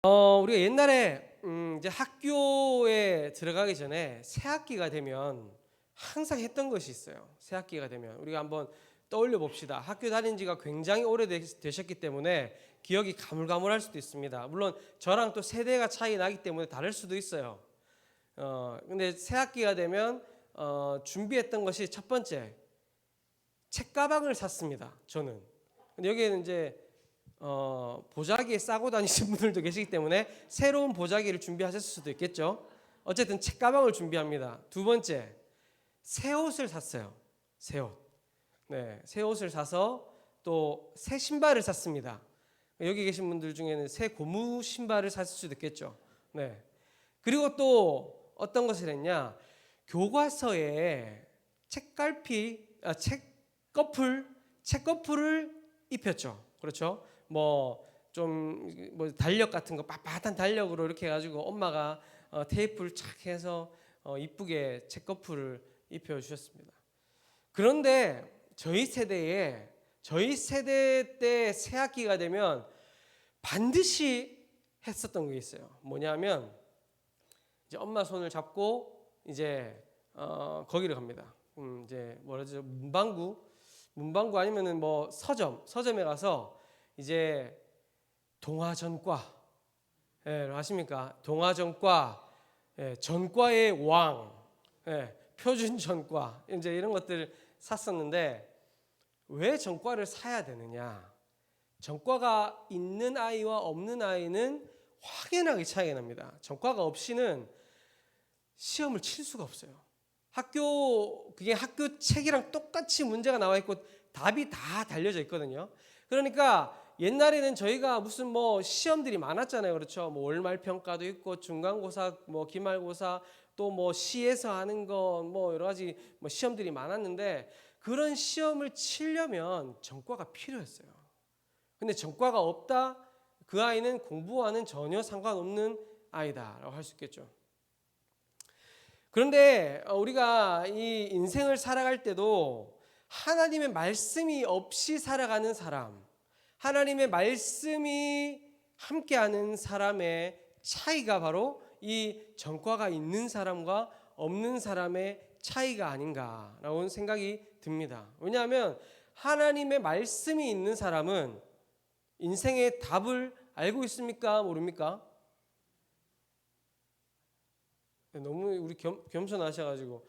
우리가 옛날에 이제 학교에 들어가기 전에 새 학기가 되면 항상 했던 것이 있어요. 새 학기가 되면 우리가 한번 떠올려 봅시다. 학교 다닌 지가 굉장히 오래되셨기 때문에 기억이 가물가물할 수도 있습니다. 물론 저랑 또 세대가 차이 나기 때문에 다를 수도 있어요. 근데 새 학기가 되면 준비했던 것이 첫 번째 책가방을 샀습니다. 저는. 근데 여기에는 이제 보자기에 싸고 다니신 분들도 계시기 때문에 새로운 보자기를 준비하셨을 수도 있겠죠. 어쨌든 책가방을 준비합니다. 두 번째, 새 옷을 샀어요. 새 옷. 네, 새 옷을 사서 또 새 신발을 샀습니다. 여기 계신 분들 중에는 새 고무 신발을 샀을 수도 있겠죠. 네. 그리고 또 어떤 것을 했냐? 교과서에 책거풀을 입혔죠. 그렇죠? 뭐 달력 같은 거 빳빳한 달력으로 이렇게 해가지고 엄마가 테이프를 착 해서 이쁘게 책거풀을 입혀 주셨습니다. 그런데 저희 세대 때 새 학기가 되면 반드시 했었던 게 있어요. 뭐냐면 이제 엄마 손을 잡고 이제 거기를 갑니다. 이제 뭐라죠? 문방구 아니면은 뭐 서점에 가서 이제 동화전과, 아십니까? 동화전과, 전과의 왕, 표준전과 이제 이런 것들을 샀었는데 왜 전과를 사야 되느냐? 전과가 있는 아이와 없는 아이는 확연하게 차이가 납니다. 전과가 없이는 시험을 칠 수가 없어요. 그게 학교 책이랑 똑같이 문제가 나와 있고 답이 다 달려져 있거든요. 그러니까 옛날에는 저희가 무슨 뭐 시험들이 많았잖아요. 그렇죠? 뭐 월말 평가도 있고 중간고사, 뭐 기말고사, 또 뭐 시에서 하는 거 뭐 여러 가지 뭐 시험들이 많았는데 그런 시험을 치려면 전과가 필요했어요. 근데 전과가 없다? 그 아이는 공부와는 전혀 상관없는 아이다라고 할 수 있겠죠. 그런데 우리가 이 인생을 살아갈 때도 하나님의 말씀이 없이 살아가는 사람, 하나님의 말씀이 함께하는 사람의 차이가 바로 이 전과가 있는 사람과 없는 사람의 차이가 아닌가라는 생각이 듭니다. 왜냐하면 하나님의 말씀이 있는 사람은 인생의 답을 알고 있습니까? 모릅니까? 너무 우리 겸손하셔가지고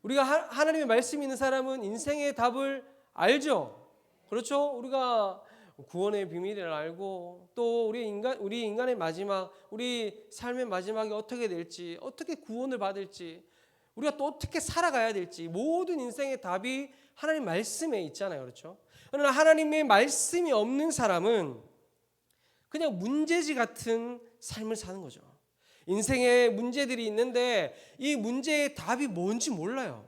우리가 하나님의 말씀이 있는 사람은 인생의 답을 알죠. 그렇죠? 우리가 구원의 비밀을 알고 또 우리 인간의 마지막, 우리 삶의 마지막이 어떻게 될지, 어떻게 구원을 받을지, 우리가 또 어떻게 살아가야 될지 모든 인생의 답이 하나님 말씀에 있잖아요. 그렇죠? 그러나 하나님의 말씀이 없는 사람은 그냥 문제지 같은 삶을 사는 거죠. 인생에 문제들이 있는데 이 문제의 답이 뭔지 몰라요.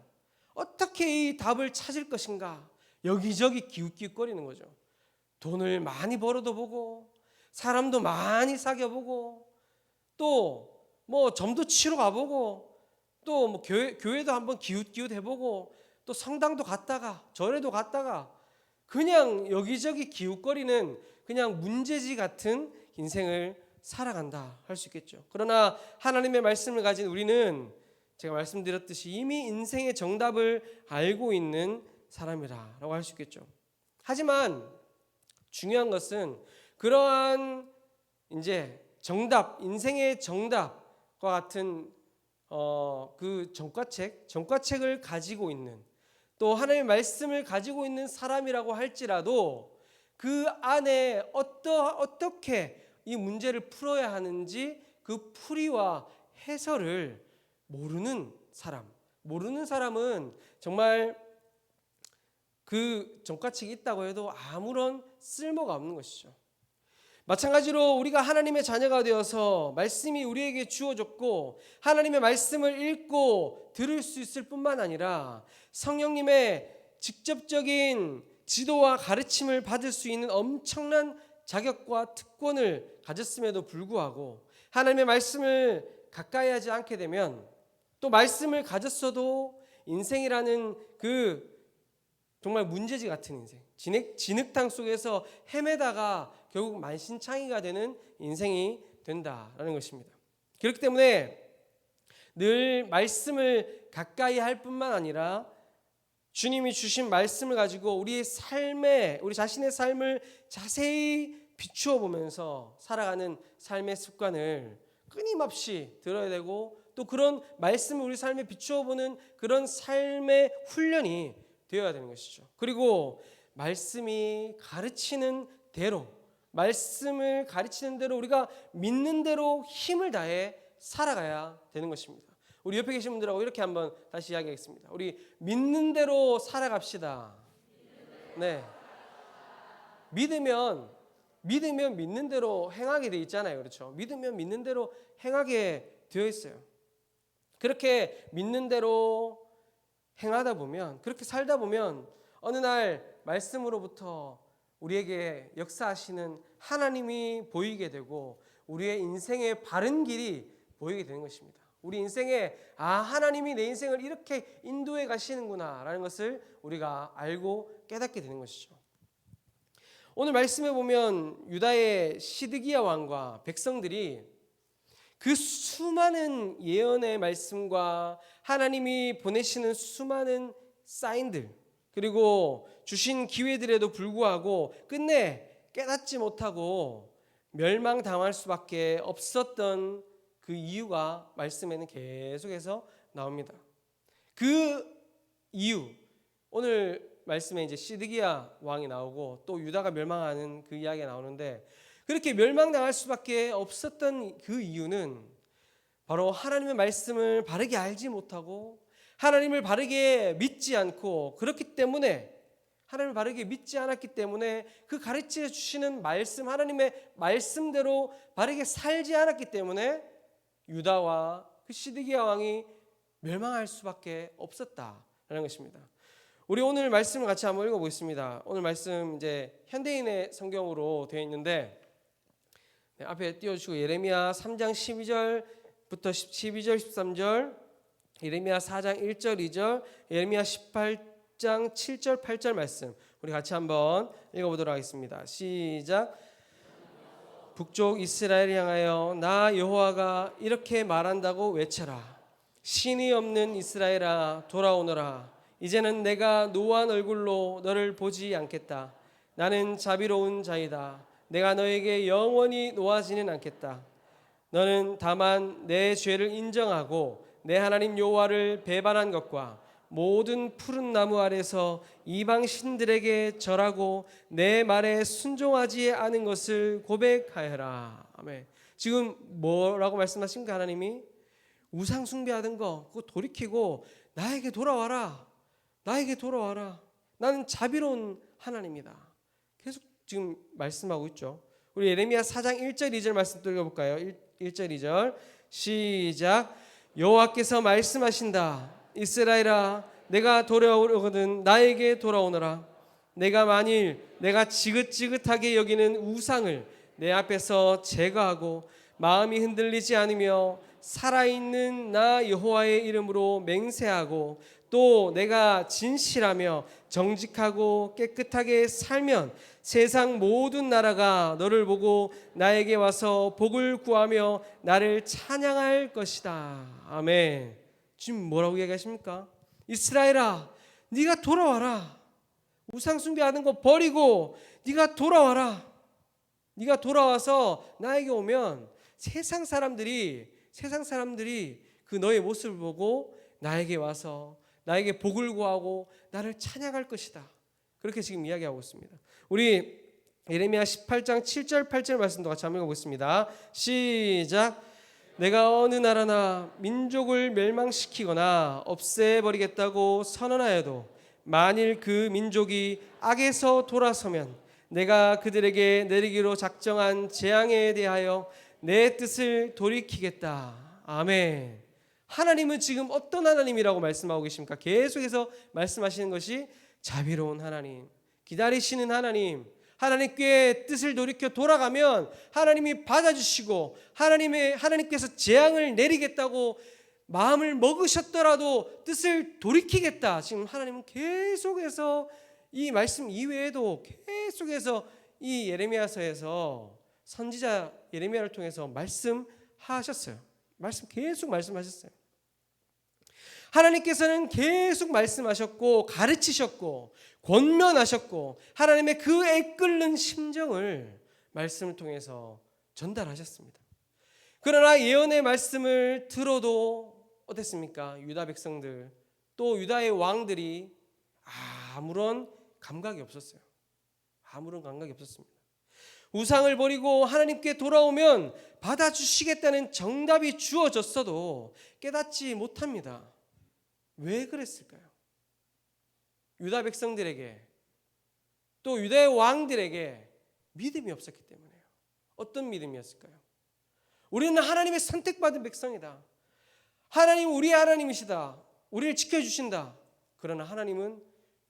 어떻게 이 답을 찾을 것인가? 여기저기 기웃기웃거리는 거죠. 돈을 많이 벌어도 보고 사람도 많이 사귀어보고 또 뭐 점도 치러 가보고 또 뭐 교회도 한번 기웃기웃 해보고 또 성당도 갔다가 절에도 갔다가 그냥 여기저기 기웃거리는 그냥 문제지 같은 인생을 살아간다 할 수 있겠죠. 그러나 하나님의 말씀을 가진 우리는 제가 말씀드렸듯이 이미 인생의 정답을 알고 있는 사람이라고 할 수 있겠죠. 하지만 중요한 것은 그러한 이제 인생의 정답과 같은 그 전과책을 가지고 있는 또 하나님의 말씀을 가지고 있는 사람이라고 할지라도 그 안에 어떻게 이 문제를 풀어야 하는지 그 풀이와 해설을 모르는 사람은 정말 그 전과책이 있다고 해도 아무런 쓸모가 없는 것이죠. 마찬가지로 우리가 하나님의 자녀가 되어서 말씀이 우리에게 주어졌고 하나님의 말씀을 읽고 들을 수 있을 뿐만 아니라 성령님의 직접적인 지도와 가르침을 받을 수 있는 엄청난 자격과 특권을 가졌음에도 불구하고 하나님의 말씀을 가까이 하지 않게 되면 또 말씀을 가졌어도 인생이라는 그 정말 문제지 같은 인생, 진흙탕 속에서 헤매다가 결국 만신창이가 되는 인생이 된다라는 것입니다. 그렇기 때문에 늘 말씀을 가까이 할 뿐만 아니라 주님이 주신 말씀을 가지고 우리 자신의 삶을 자세히 비추어 보면서 살아가는 삶의 습관을 끊임없이 들어야 되고, 또 그런 말씀을 우리 삶에 비추어 보는 그런 삶의 훈련이 되어야 되는 것이죠. 그리고 말씀을 가르치는 대로 우리가 믿는 대로 힘을 다해 살아가야 되는 것입니다. 우리 옆에 계신 분들하고 이렇게 한번 다시 이야기하겠습니다. 우리 믿는 대로 살아갑시다. 네. 믿으면 믿는 대로 행하게 돼 있잖아요. 그렇죠? 믿으면 믿는 대로 행하게 되어 있어요. 그렇게 믿는 대로 행하다 보면, 그렇게 살다 보면 어느 날 말씀으로부터 우리에게 역사하시는 하나님이 보이게 되고 우리의 인생의 바른 길이 보이게 되는 것입니다. 우리 인생에 하나님이 내 인생을 이렇게 인도해 가시는구나 라는 것을 우리가 알고 깨닫게 되는 것이죠. 오늘 말씀에 보면 유다의 시드기야 왕과 백성들이 그 수많은 예언의 말씀과 하나님이 보내시는 수많은 사인들, 그리고 주신 기회들에도 불구하고 끝내 깨닫지 못하고 멸망당할 수밖에 없었던 그 이유가 말씀에는 계속해서 나옵니다. 그 이유, 오늘 말씀에 이제 시드기야 왕이 나오고 또 유다가 멸망하는 그 이야기가 나오는데, 그렇게 멸망당할 수밖에 없었던 그 이유는 바로 하나님의 말씀을 바르게 알지 못하고 하나님을 바르게 믿지 않고, 그렇기 때문에 하나님을 바르게 믿지 않았기 때문에 그 가르쳐 주시는 말씀, 하나님의 말씀대로 바르게 살지 않았기 때문에 유다와 그 시드기야 왕이 멸망할 수밖에 없었다라는 것입니다. 우리 오늘 말씀을 같이 한번 읽어보겠습니다. 오늘 말씀 이제 현대인의 성경으로 되어 있는데, 앞에 띄워주시고 예레미야 3장 12절부터 12절 13절, 예레미야 4장 1절 2절, 예레미야 18장 7절 8절 말씀 우리 같이 한번 읽어보도록 하겠습니다. 시작. 북쪽 이스라엘을 향하여 나 여호와가 이렇게 말한다고 외쳐라. 신이 없는 이스라엘아 돌아오너라. 이제는 내가 노한 얼굴로 너를 보지 않겠다. 나는 자비로운 자이다. 내가 너에게 영원히 노하지는 않겠다. 너는 다만 내 죄를 인정하고 내 하나님 여호와를 배반한 것과 모든 푸른 나무 아래서 이방 신들에게 절하고 내 말에 순종하지 않은 것을 고백하여라. 아멘. 지금 뭐라고 말씀하십니까? 하나님이 우상 숭배하던 거 그거 돌이키고 나에게 돌아와라. 나에게 돌아와라. 나는 자비로운 하나님이다. 계속 지금 말씀하고 있죠. 우리 예레미야 4장 1절 2절 말씀 또 읽어볼까요? 1절 2절 시작. 여호와께서 말씀하신다. 이스라엘아 내가 돌아오거든 나에게 돌아오너라. 내가 만일 내가 지긋지긋하게 여기는 우상을 내 앞에서 제거하고 마음이 흔들리지 않으며 살아있는 나 여호와의 이름으로 맹세하고 또 내가 진실하며 정직하고 깨끗하게 살면 세상 모든 나라가 너를 보고 나에게 와서 복을 구하며 나를 찬양할 것이다. 아멘. 지금 뭐라고 얘기하십니까? 이스라엘아 네가 돌아와라. 우상 숭배하는 거 버리고 네가 돌아와라. 네가 돌아와서 나에게 오면 세상 사람들이 그 너의 모습을 보고 나에게 와서 나에게 복을 구하고 나를 찬양할 것이다. 그렇게 지금 이야기하고 있습니다. 우리 예레미야 18장 7절 8절 말씀도 같이 한번 읽어보겠습니다. 시작. 내가 어느 나라나 민족을 멸망시키거나 없애버리겠다고 선언하여도 만일 그 민족이 악에서 돌아서면 내가 그들에게 내리기로 작정한 재앙에 대하여 내 뜻을 돌이키겠다. 아멘. 하나님은 지금 어떤 하나님이라고 말씀하고 계십니까? 계속해서 말씀하시는 것이 자비로운 하나님, 기다리시는 하나님, 하나님께 뜻을 돌이켜 돌아가면 하나님이 받아주시고 하나님께서 재앙을 내리겠다고 마음을 먹으셨더라도 뜻을 돌이키겠다. 지금 하나님은 계속해서 이 말씀 이외에도 계속해서 이 예레미야서에서 선지자 예레미야를 통해서 말씀하셨어요. 계속 말씀하셨어요. 하나님께서는 계속 말씀하셨고 가르치셨고 권면하셨고 하나님의 그 애끓는 심정을 말씀을 통해서 전달하셨습니다. 그러나 예언의 말씀을 들어도 어땠습니까? 유다 백성들 또 유다의 왕들이 아무런 감각이 없었어요. 아무런 감각이 없었습니다. 우상을 버리고 하나님께 돌아오면 받아주시겠다는 정답이 주어졌어도 깨닫지 못합니다. 왜 그랬을까요? 유다 백성들에게 또 유다의 왕들에게 믿음이 없었기 때문에요. 어떤 믿음이었을까요? 우리는 하나님의 선택받은 백성이다. 하나님 우리의 하나님이시다. 우리를 지켜주신다. 그러나 하나님은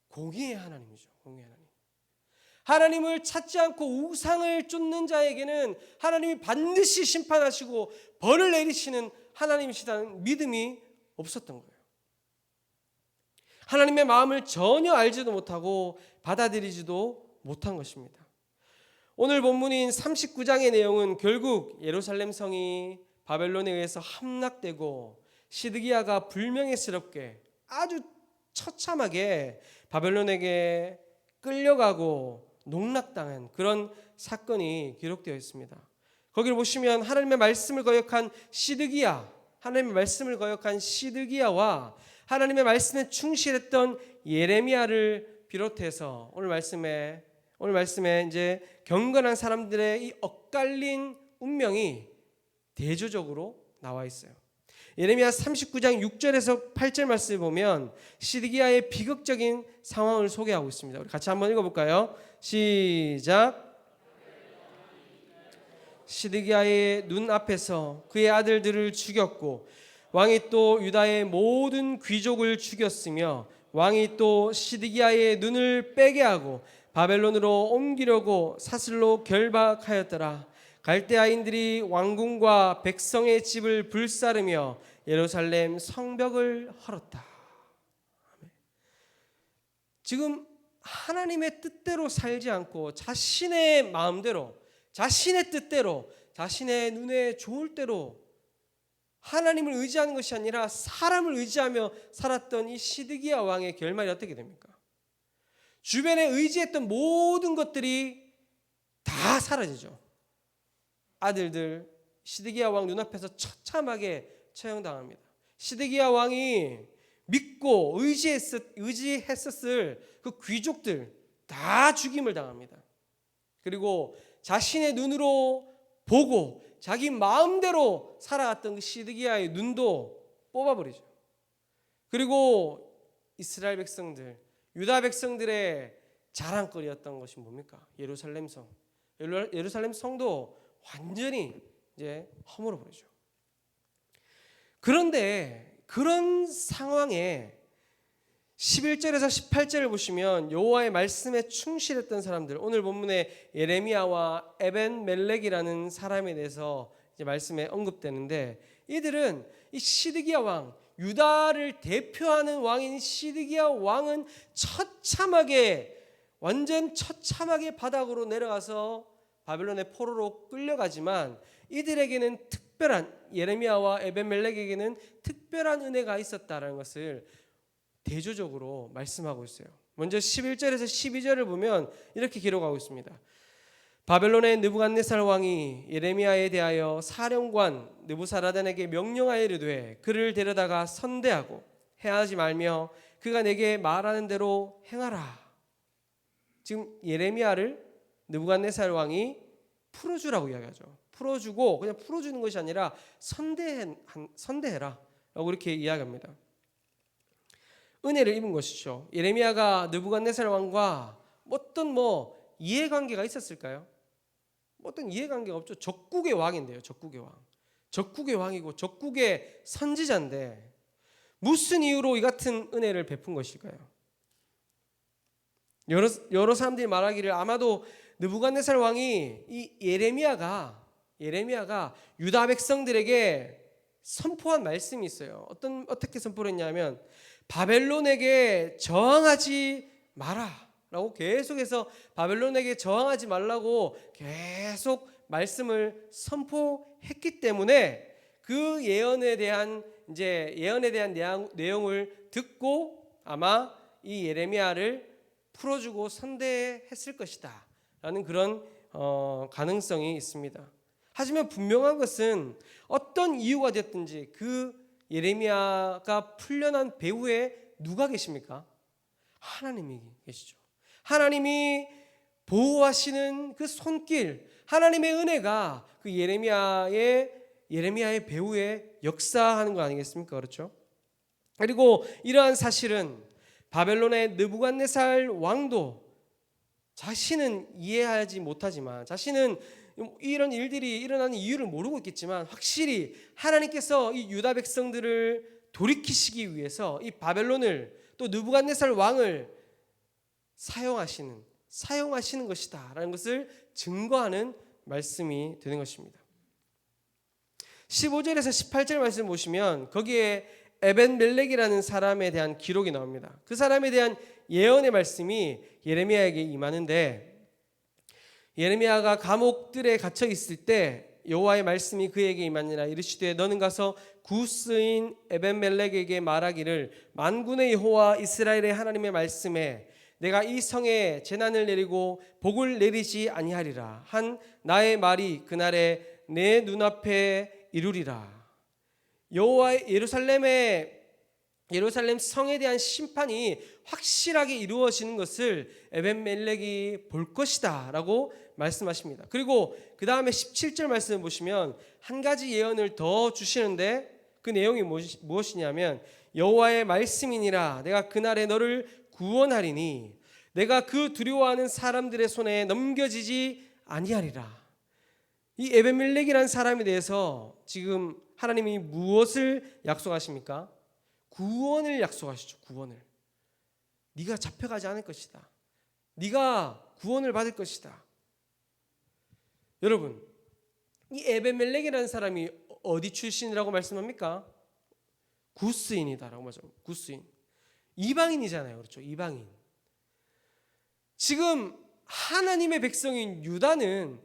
공의의 하나님이죠. 공의의 하나님. 하나님을 찾지 않고 우상을 쫓는 자에게는 하나님이 반드시 심판하시고 벌을 내리시는 하나님이시다는 믿음이 없었던 거예요. 하나님의 마음을 전혀 알지도 못하고 받아들이지도 못한 것입니다. 오늘 본문인 39장의 내용은 결국 예루살렘 성이 바벨론에 의해서 함락되고 시드기야가 불명예스럽게 아주 처참하게 바벨론에게 끌려가고 농락당한 그런 사건이 기록되어 있습니다. 거기를 보시면 하나님의 말씀을 거역한 시드기야, 하나님의 말씀을 거역한 시드기야와 하나님의 말씀에 충실했던 예레미야를 비롯해서 오늘 말씀에 이제 경건한 사람들의 이 엇갈린 운명이 대조적으로 나와 있어요. 예레미야 39장 6절에서 8절 말씀을 보면 시드기야의 비극적인 상황을 소개하고 있습니다. 우리 같이 한번 읽어볼까요? 시작. 시드기야의 눈앞에서 그의 아들들을 죽였고 왕이 또 유다의 모든 귀족을 죽였으며 왕이 또 시드기야의 눈을 빼게 하고 바벨론으로 옮기려고 사슬로 결박하였더라. 갈대아인들이 왕궁과 백성의 집을 불사르며 예루살렘 성벽을 헐었다. 지금 하나님의 뜻대로 살지 않고 자신의 마음대로, 자신의 뜻대로, 자신의 눈에 좋을 대로 하나님을 의지하는 것이 아니라 사람을 의지하며 살았던 이 시드기야 왕의 결말이 어떻게 됩니까? 주변에 의지했던 모든 것들이 다 사라지죠. 아들들 시드기야 왕 눈앞에서 처참하게 처형당합니다. 시드기야 왕이 믿고 의지했었을 그 귀족들 다 죽임을 당합니다. 그리고 자신의 눈으로 보고 자기 마음대로 살아갔던 그 시드기야의 눈도 뽑아버리죠. 그리고 이스라엘 백성들, 유다 백성들의 자랑거리였던 것이 뭡니까? 예루살렘 성. 예루살렘 성도 완전히 이제 허물어 버리죠. 그런데 그런 상황에 11절에서 18절을 보시면 여호와의 말씀에 충실했던 사람들, 오늘 본문에 예레미야와 에벤멜렉이라는 사람에 대해서 이제 말씀에 언급되는데, 이들은 이 시드기야 왕, 유다를 대표하는 왕인 시드기야 왕은 완전 처참하게 바닥으로 내려가서 바벨론의 포로로 끌려가지만 이들에게는 예레미야와 에벤멜렉에게는 특별한 은혜가 있었다라는 것을 대조적으로 말씀하고 있어요. 먼저 11절에서 12절을 보면 이렇게 기록하고 있습니다. 바벨론의 느부갓네살 왕이 예레미야에 대하여 사령관 느부사라단에게 명령하여 이르되 그를 데려다가 선대하고 해하지 말며 그가 내게 말하는 대로 행하라. 지금 예레미야를 느부갓네살 왕이 풀어주라고 이야기하죠. 풀어주고 그냥 풀어주는 것이 아니라 선대해라 라고 이렇게 이야기합니다. 은혜를 입은 것이죠. 예레미야가 느부갓네살 왕과 어떤 이해관계가 있었을까요? 어떤 이해관계가 없죠. 적국의 왕인데요. 적국의 왕. 적국의 왕이고 적국의 선지자인데 무슨 이유로 이 같은 은혜를 베푼 것일까요? 여러 사람들이 말하기를 아마도 느부갓네살 왕이 이 예레미야가 유다 백성들에게 선포한 말씀이 있어요. 어떻게 선포를 했냐면 바벨론에게 저항하지 마라 라고 계속해서 바벨론에게 저항하지 말라고 계속 말씀을 선포했기 때문에 그 예언에 대한 내용을 듣고 아마 이 예레미야를 풀어주고 선대했을 것이다 라는 그런 가능성이 있습니다. 하지만 분명한 것은 어떤 이유가 됐든지 그 예레미야가 풀려난 배후에 누가 계십니까? 하나님이 계시죠. 하나님이 보호하시는 그 손길, 하나님의 은혜가 그 예레미야의 배후에 역사하는 거 아니겠습니까? 그렇죠? 그리고 이러한 사실은 바벨론의 느부갓네살 왕도 자신은 이해하지 못하지만, 자신은 이런 일들이 일어나는 이유를 모르고 있겠지만, 확실히 하나님께서 이 유다 백성들을 돌이키시기 위해서 이 바벨론을, 또 느부갓네살 왕을 사용하시는 것이다 라는 것을 증거하는 말씀이 되는 것입니다. 15절에서 18절 말씀 보시면 거기에 에벤멜렉이라는 사람에 대한 기록이 나옵니다. 그 사람에 대한 예언의 말씀이 예레미야에게 임하는데, 예레미야가 감옥들에 갇혀 있을 때 여호와의 말씀이 그에게 임하니라. 이르시되 너는 가서 구스인 에벤멜렉에게 말하기를, 만군의 여호와 이스라엘의 하나님의 말씀에 내가 이 성에 재난을 내리고 복을 내리지 아니하리라 한 나의 말이 그날에 내 눈앞에 이루리라. 여호와의 예루살렘 성에 대한 심판이 확실하게 이루어지는 것을 에벤멜렉이 볼 것이다 라고 말씀하십니다. 그리고 그 다음에 17절 말씀을 보시면 한 가지 예언을 더 주시는데, 그 내용이 무엇이냐면 여호와의 말씀이니라. 내가 그날에 너를 구원하리니 내가 그 두려워하는 사람들의 손에 넘겨지지 아니하리라. 이 에벤멜렉이라는 사람에 대해서 지금 하나님이 무엇을 약속하십니까? 구원을 약속하시죠. 구원을. 네가 잡혀가지 않을 것이다. 네가 구원을 받을 것이다. 여러분, 이 에벤멜렉이라는 사람이 어디 출신이라고 말씀합니까? 구스인이다라고 말하죠. 구스인. 이방인이잖아요. 그렇죠? 이방인. 지금 하나님의 백성인 유다는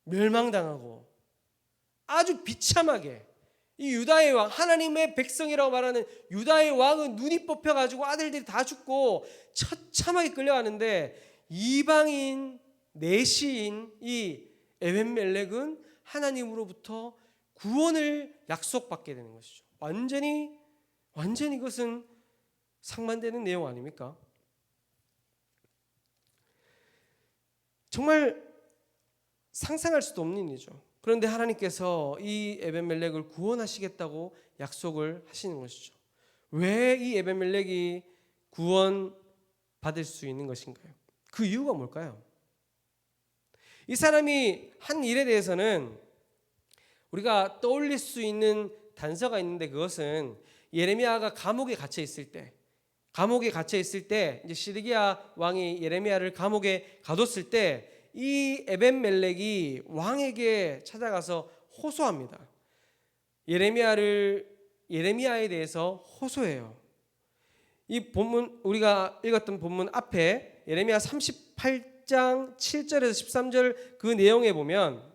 멸망당하고 아주 비참하게, 이 유다의 왕, 하나님의 백성이라고 말하는 유다의 왕은 눈이 뽑혀가지고 아들들이 다 죽고 처참하게 끌려가는데, 이방인 내시인 이 에벤멜렉은 하나님으로부터 구원을 약속받게 되는 것이죠. 완전히 이것은 상반되는 내용 아닙니까? 정말 상상할 수도 없는 일이죠. 그런데 하나님께서 이 에벤멜렉을 구원하시겠다고 약속을 하시는 것이죠. 왜 이 에벤멜렉이 구원받을 수 있는 것인가요? 그 이유가 뭘까요? 이 사람이 한 일에 대해서는 우리가 떠올릴 수 있는 단서가 있는데, 그것은 예레미야가 감옥에 갇혀 있을 때 이제 시드기야 왕이 예레미야를 감옥에 가뒀을 때 이 에벤멜렉이 왕에게 찾아가서 호소합니다. 예레미야에 대해서 호소해요. 이 본문, 우리가 읽었던 본문 앞에 예레미야 38장 7절에서 13절 그 내용에 보면,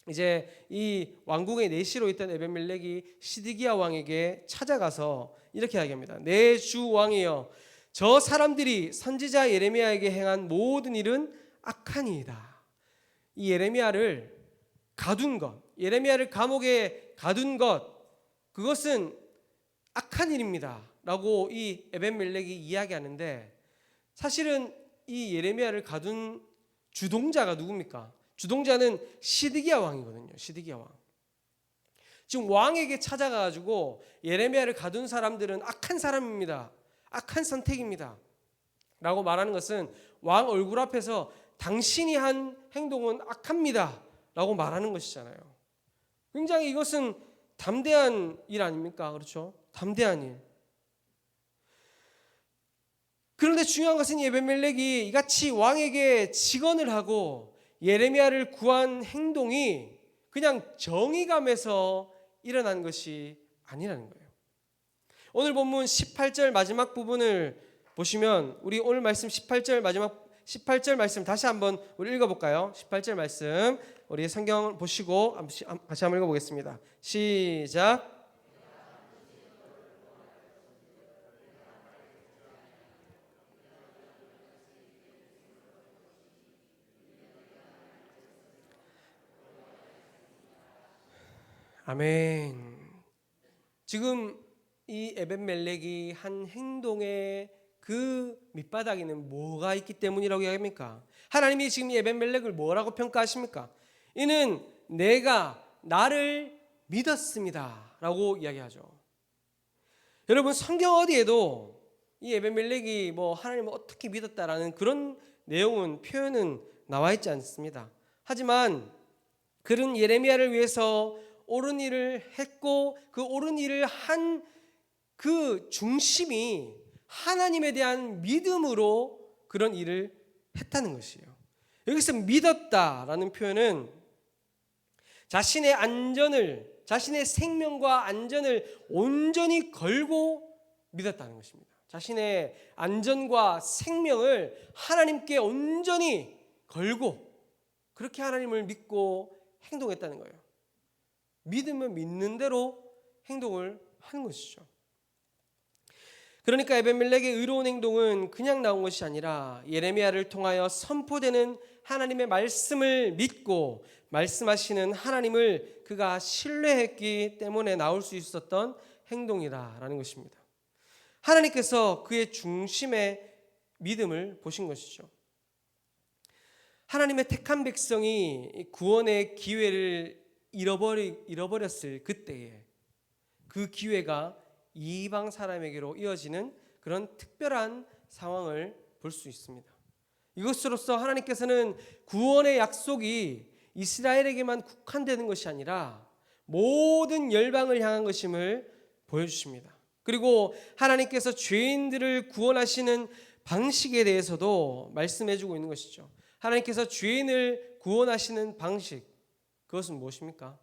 이제 이 왕궁의 내시로 있던 에벤멜렉이 시드기야 왕에게 찾아가서 이렇게 이야기합니다. 내 주 왕이여, 저 사람들이 선지자 예레미야에게 행한 모든 일은 악하니이다. 이 예레미야를 감옥에 가둔 것, 그것은 악한 일입니다 라고 이 에벤멜렉이 이야기하는데, 사실은 이 예레미야를 가둔 주동자가 누굽니까? 주동자는 시드기야 왕이거든요. 시드기야 왕. 지금 왕에게 찾아가가지고 예레미야를 가둔 사람들은 악한 사람입니다, 악한 선택입니다 라고 말하는 것은 왕 얼굴 앞에서 당신이 한 행동은 악합니다 라고 말하는 것이잖아요. 굉장히 이것은 담대한 일 아닙니까? 그렇죠? 담대한 일. 그런데 중요한 것은 에벤멜렉이 이같이 왕에게 직언을 하고 예레미야를 구한 행동이 그냥 정의감에서 일어난 것이 아니라는 거예요. 오늘 본문 18절 마지막 부분을 보시면 우리 오늘 말씀 18절 마지막 18절 말씀 다시 한번 우리 읽어볼까요? 18절 말씀 우리 성경 보시고 같이 한번 읽어보겠습니다. 시작. 아멘. 지금 이 에벤멜렉이 한 행동의 그 밑바닥에는 뭐가 있기 때문이라고 이야기합니까? 하나님이 지금 이 에벤멜렉을 뭐라고 평가하십니까? 이는 내가 나를 믿었습니다 라고 이야기하죠. 여러분 성경 어디에도 이 에벤멜렉이 뭐 하나님을 어떻게 믿었다라는 그런 내용은 표현은 나와 있지 않습니다. 하지만 그는 예레미야를 위해서 옳은 일을 했고 그 옳은 일을 한 그 중심이 하나님에 대한 믿음으로 그런 일을 했다는 것이에요. 여기서 믿었다라는 표현은 자신의 안전을, 자신의 생명과 안전을 온전히 걸고 믿었다는 것입니다. 자신의 안전과 생명을 하나님께 온전히 걸고 그렇게 하나님을 믿고 행동했다는 거예요. 믿으면 믿는 대로 행동을 하는 것이죠. 그러니까 에벤멜렉의 의로운 행동은 그냥 나온 것이 아니라 예레미야를 통하여 선포되는 하나님의 말씀을 믿고 말씀하시는 하나님을 그가 신뢰했기 때문에 나올 수 있었던 행동이다라는 것입니다. 하나님께서 그의 중심의 믿음을 보신 것이죠. 하나님의 택한 백성이 구원의 기회를 잃어버렸을 그때에 그 기회가 이방 사람에게로 이어지는 그런 특별한 상황을 볼 수 있습니다. 이것으로써 하나님께서는 구원의 약속이 이스라엘에게만 국한되는 것이 아니라 모든 열방을 향한 것임을 보여주십니다. 그리고 하나님께서 죄인들을 구원하시는 방식에 대해서도 말씀해주고 있는 것이죠. 하나님께서 죄인을 구원하시는 방식, 그것은 무엇입니까?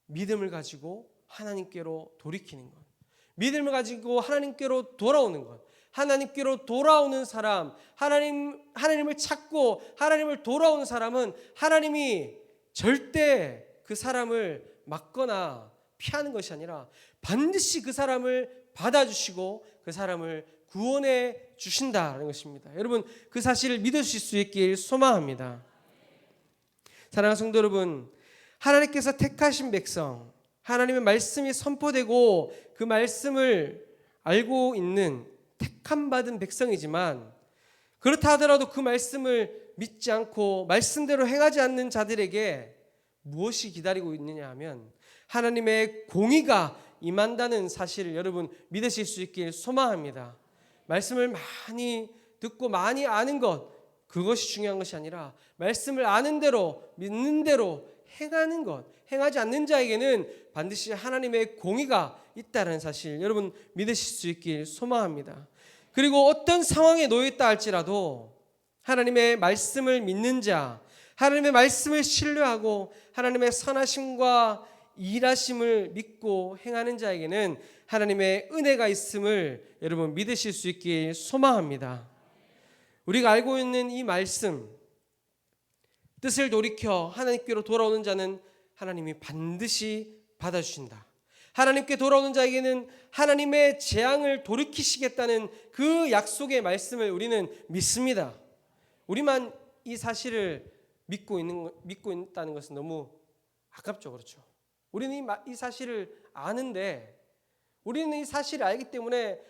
믿음을 가지고 하나님께로 돌이키는 것, 믿음을 가지고 하나님께로 돌아오는 것, 하나님께로 돌아오는 사람, 하나님을 찾고 하나님을 돌아오는 사람은 하나님이 절대 그 사람을 막거나 피하는 것이 아니라 반드시 그 사람을 받아주시고 그 사람을 구원해 주신다는 것입니다. 여러분 그 사실을 믿으실 수 있길 소망합니다. 사랑하는 성도 여러분, 하나님께서 택하신 백성, 하나님의 말씀이 선포되고 그 말씀을 알고 있는 택함 받은 백성이지만 그렇다 하더라도 그 말씀을 믿지 않고 말씀대로 행하지 않는 자들에게 무엇이 기다리고 있느냐 하면 하나님의 공의가 임한다는 사실을 여러분 믿으실 수 있길 소망합니다. 말씀을 많이 듣고 많이 아는 것, 그것이 중요한 것이 아니라 말씀을 아는 대로 믿는 대로 행하는 것, 행하지 않는 자에게는 반드시 하나님의 공의가 있다는 사실 여러분 믿으실 수 있길 소망합니다. 그리고 어떤 상황에 놓여있다 할지라도 하나님의 말씀을 믿는 자, 하나님의 말씀을 신뢰하고 하나님의 선하심과 일하심을 믿고 행하는 자에게는 하나님의 은혜가 있음을 여러분 믿으실 수 있길 소망합니다. 우리가 알고 있는 이 말씀, 뜻을 돌이켜 하나님께로 돌아오는 자는 하나님이 반드시 받아주신다. 하나님께 돌아오는 자에게는 하나님의 재앙을 돌이키시겠다는 그 약속의 말씀을 우리는 믿습니다. 우리만 이 사실을 믿고 있다는 것은 너무 아깝죠, 그렇죠? 우리는 이 사실을 아는데, 우리는 이 사실을 알기 때문에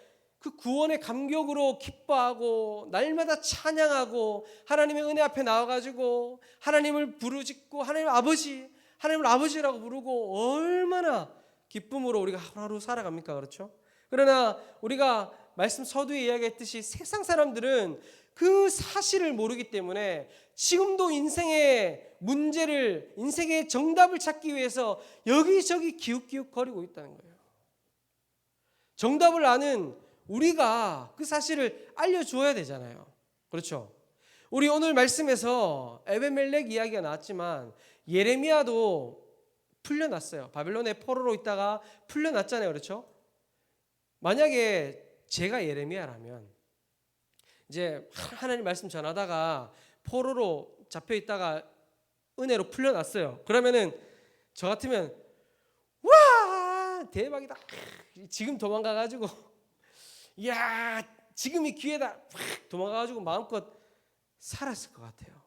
그 구원의 감격으로 기뻐하고 날마다 찬양하고 하나님의 은혜 앞에 나와가지고 하나님을 부르짖고 하나님을 아버지라고 부르고 얼마나 기쁨으로 우리가 하루하루 살아갑니까? 그렇죠? 그러나 우리가 말씀 서두에 이야기했듯이 세상 사람들은 그 사실을 모르기 때문에 지금도 인생의 문제를, 인생의 정답을 찾기 위해서 여기저기 기웃기웃거리고 있다는 거예요. 정답을 아는 우리가 그 사실을 알려줘야 되잖아요. 그렇죠? 우리 오늘 말씀에서 에벤멜렉 이야기가 나왔지만 예레미야도 풀려났어요. 바벨론의 포로로 있다가 풀려났잖아요. 그렇죠? 만약에 제가 예레미야라면 이제 하나님 말씀 전하다가 포로로 잡혀 있다가 은혜로 풀려났어요. 그러면은 저 같으면 와 대박이다. 지금 도망가가지고 야 지금이 기회다. 도망가가지고 마음껏 살았을 것 같아요.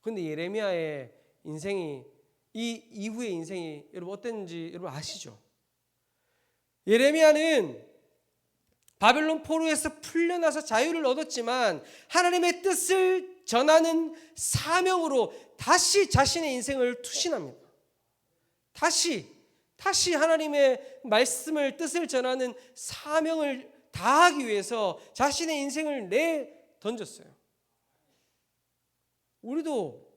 그런데 예레미야의 인생이 이 이후의 인생이 여러분 어땠는지 여러분 아시죠? 예레미야는 바벨론 포로에서 풀려나서 자유를 얻었지만 하나님의 뜻을 전하는 사명으로 다시 자신의 인생을 투신합니다. 다시 하나님의 말씀을 뜻을 전하는 사명을 다하기 위해서 자신의 인생을 내던졌어요. 우리도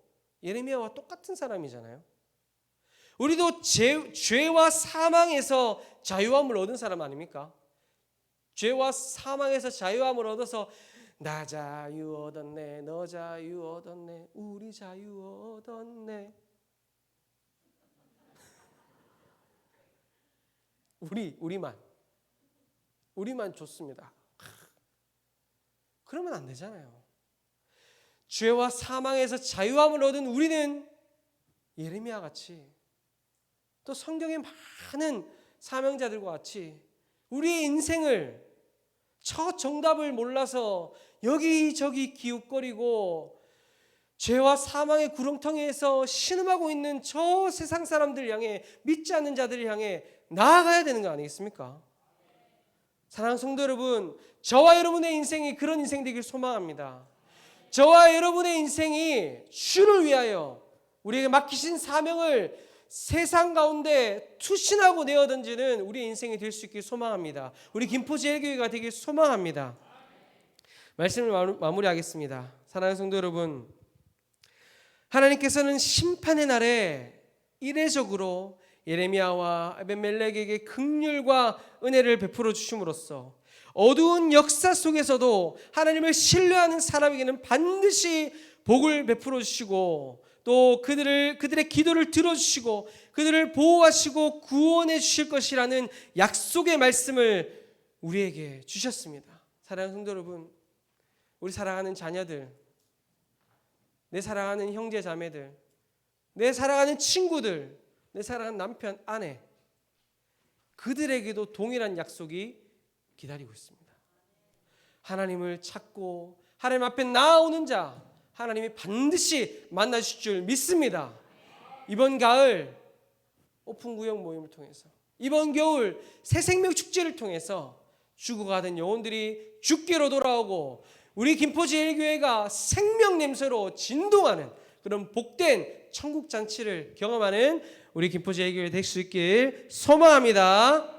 예레미야와 똑같은 사람이잖아요. 우리도 죄와 사망에서 자유함을 얻은 사람 아닙니까? 죄와 사망에서 자유함을 얻어서 나 자유 얻었네, 너 자유 얻었네, 우리 자유 얻었네. 우리만 좋습니다. 그러면 안 되잖아요. 죄와 사망에서 자유함을 얻은 우리는 예레미야 같이 또 성경의 많은 사명자들과 같이 우리의 인생을 저 정답을 몰라서 여기저기 기웃거리고 죄와 사망의 구렁텅이에서 신음하고 있는 저 세상 사람들 향해 믿지 않는 자들을 향해 나아가야 되는 거 아니겠습니까? 사랑하는 성도 여러분, 저와 여러분의 인생이 그런 인생 되길 소망합니다. 저와 여러분의 인생이 주를 위하여 우리에게 맡기신 사명을 세상 가운데 투신하고 내어던지는 우리의 인생이 될 수 있길 소망합니다. 우리 김포제일교회가 되길 소망합니다. 말씀을 마무리하겠습니다. 사랑하는 성도 여러분, 하나님께서는 심판의 날에 이례적으로 예레미야와 에벤멜렉에게 긍휼과 은혜를 베풀어 주심으로써 어두운 역사 속에서도 하나님을 신뢰하는 사람에게는 반드시 복을 베풀어 주시고 또 그들의 기도를 들어주시고 그들을 보호하시고 구원해 주실 것이라는 약속의 말씀을 우리에게 주셨습니다. 사랑하는 성도 여러분, 우리 사랑하는 자녀들, 내 사랑하는 형제 자매들, 내 사랑하는 친구들, 내 사랑하는 남편, 아내, 그들에게도 동일한 약속이 기다리고 있습니다. 하나님을 찾고 하나님 앞에 나아오는 자, 하나님이 반드시 만나실 줄 믿습니다. 이번 가을 오픈 구역 모임을 통해서, 이번 겨울 새생명 축제를 통해서 죽어가던 영혼들이 죽게로 돌아오고 우리 김포제일교회가 생명 냄새로 진동하는 그런 복된 천국 잔치를 경험하는 우리 김포제일교회 될 수 있길 소망합니다.